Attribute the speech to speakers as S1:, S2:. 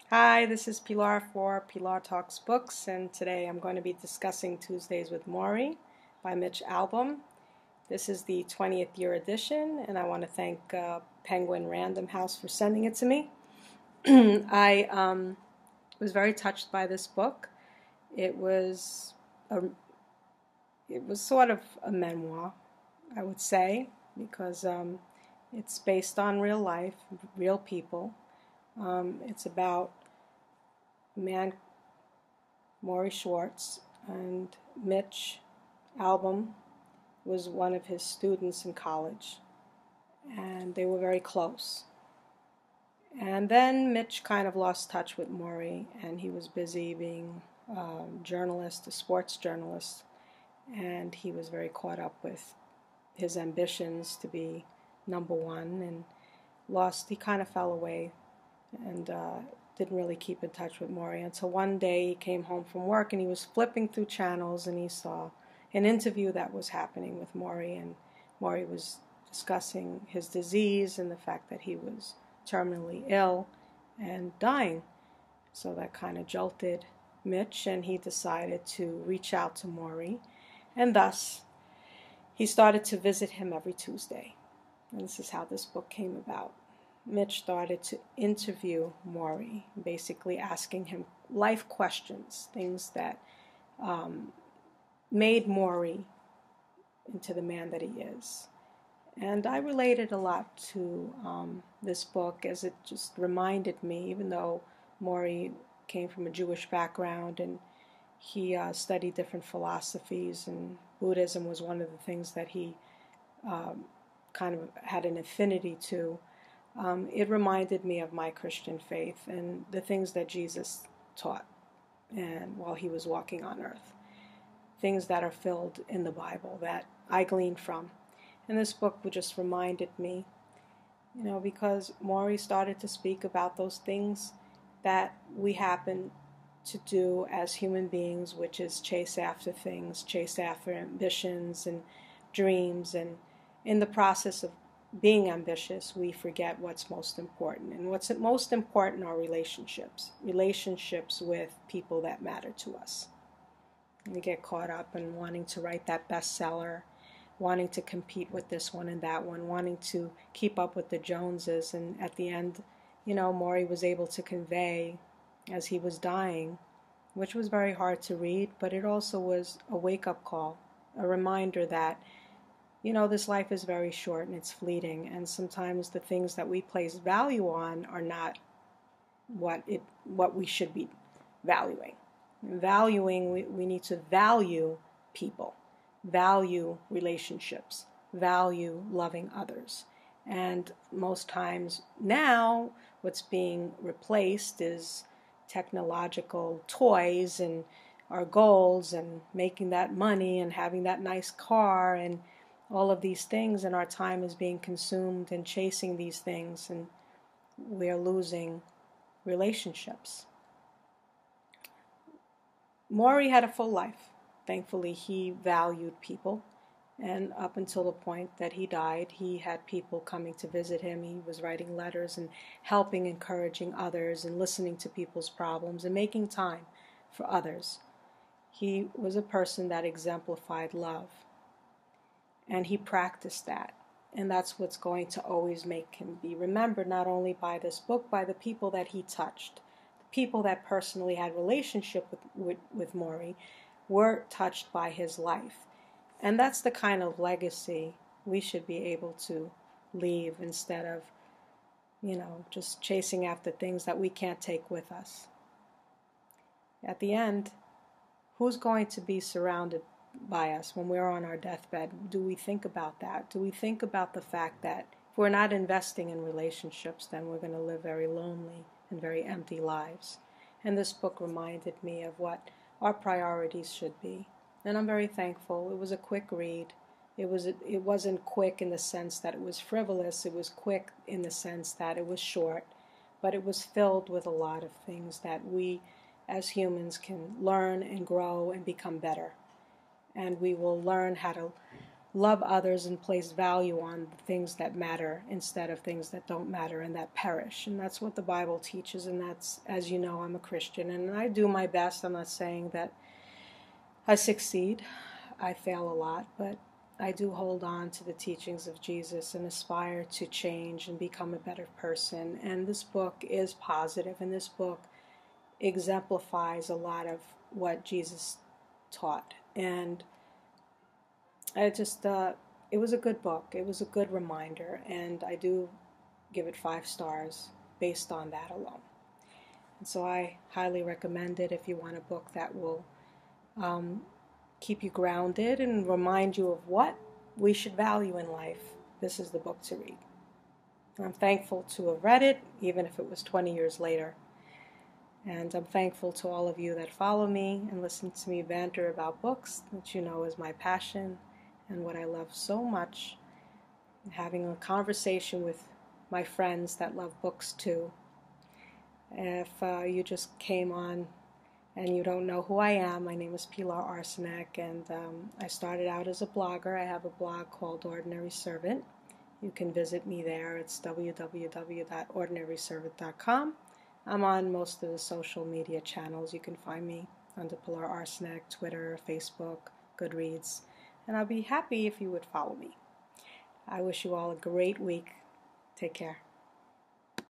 S1: Hi, this is Pilar for Pilar Talks Books, and today I'm going to be discussing Tuesdays with Morrie by Mitch Albom. This is the 20th year edition, and I want to thank Penguin Random House for sending it to me. I was very touched by this book. It was sort of a memoir, I would say, because it's based on real life, real people. It's about man Morrie Schwartz, and Mitch Albom was one of his students in college, and they were very close. And then Mitch kind of lost touch with Morrie, and he was busy being a journalist, a sports journalist, and he was very caught up with his ambitions to be number one, and he kind of fell away, and didn't really keep in touch with Morrie until one day he came home from work and he was flipping through channels and he saw an interview that was happening with Morrie, and Morrie was discussing his disease and the fact that he was terminally ill and dying. So that kind of jolted Mitch, and he decided to reach out to Morrie, and thus he started to visit him every Tuesday. And this is how this book came about. Mitch started to interview Morrie, basically asking him life questions, things that made Morrie into the man that he is. And I related a lot to this book, as it just reminded me, even though Morrie came from a Jewish background and he studied different philosophies, and Buddhism was one of the things that he kind of had an affinity to. It reminded me of my Christian faith and the things that Jesus taught and while he was walking on earth. Things that are filled in the Bible that I gleaned from. And this book just reminded me, because Morrie started to speak about those things that we happen to do as human beings, which is chase after things, chase after ambitions and dreams, and in the process of being ambitious, we forget what's most important. And what's most important are relationships with people that matter to us. We get caught up in wanting to write that bestseller, wanting to compete with this one and that one, wanting to keep up with the Joneses. And at the end, Morrie was able to convey as he was dying, which was very hard to read, but it also was a wake-up call, a reminder that this life is very short and it's fleeting, and sometimes the things that we place value on are not what we should be valuing. We need to value people, value relationships, value loving others. And most times now, what's being replaced is technological toys and our goals and making that money and having that nice car and all of these things, and our time is being consumed in chasing these things, and we're losing relationships. Morrie had a full life. Thankfully, he valued people, and up until the point that he died, he had people coming to visit him. He was writing letters and helping, encouraging others, and listening to people's problems and making time for others. He was a person that exemplified love. And he practiced that. And that's what's going to always make him be remembered, not only by this book, by the people that he touched. The people that personally had relationship with Morrie were touched by his life. And that's the kind of legacy we should be able to leave, instead of, just chasing after things that we can't take with us. At the end, who's going to be surrounded by us when we're on our deathbed? Do we think about that? Do we think about the fact that if we're not investing in relationships, then we're going to live very lonely and very empty lives? And this book reminded me of what our priorities should be. And I'm very thankful. It was a quick read. It wasn't quick in the sense that it was frivolous. It was quick in the sense that it was short, but it was filled with a lot of things that we as humans can learn and grow and become better. And we will learn how to love others and place value on the things that matter instead of things that don't matter and that perish. And that's what the Bible teaches, and that's, as you know, I'm a Christian, and I do my best. I'm not saying that I succeed. I fail a lot, but I do hold on to the teachings of Jesus and aspire to change and become a better person. And this book is positive, and this book exemplifies a lot of what Jesus taught. And I just, it was a good book. It was a good reminder, and I do give it 5 stars based on that alone. And so I highly recommend it if you want a book that will keep you grounded and remind you of what we should value in life. This is the book to read. I'm thankful to have read it, even if it was 20 years later. And I'm thankful to all of you that follow me and listen to me banter about books, that you know is my passion and what I love so much. Having a conversation with my friends that love books too. If you just came on and you don't know who I am, my name is Pilar Arsenac, and I started out as a blogger. I have a blog called Ordinary Servant. You can visit me there. It's www.ordinaryservant.com. I'm on most of the social media channels. You can find me under Pilar Arsenac, Twitter, Facebook, Goodreads, and I'll be happy if you would follow me. I wish you all a great week. Take care.